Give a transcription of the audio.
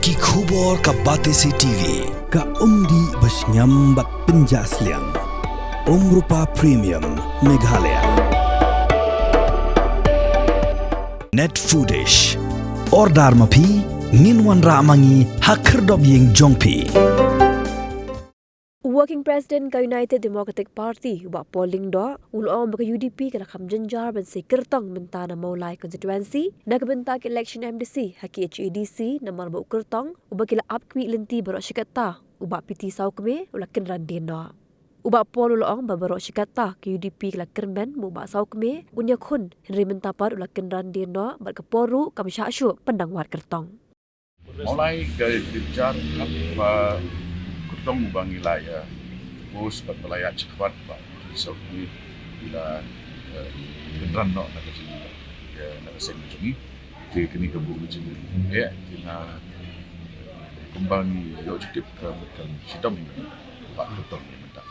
Ki khubor ka Batesi TV. Ka umdi basnyambat penjaslian. Rupa Premium Meghalaya. Net Foodish. Ordar mapi minwan ramangi hakerdob ying jongpi. Working President ka United Democratic Party ubak polling do ulong baka UDP kala kham janjar ban se kertong bentana Maulai constituency na bentak election MDC haki HEDC namar ba kertong ubak kila apkwi lenti barok shikata ubak piti saukme ulakin randin do ubak pol ulong ba barok shikata ke UDP kala kermen ubak saukme unya khun Henry mentapar ulakin randin do bar keporu kam syasyu pandang war kertong Mulai dari kejar apa kutong bangi laya, bos berpelayar cepat pak. So bila kendaraan nak kerja, nak sen macam ni, kini kebun macam ni. Ya, kena kembali yo cukup ke sitam pak kutong ni mentah.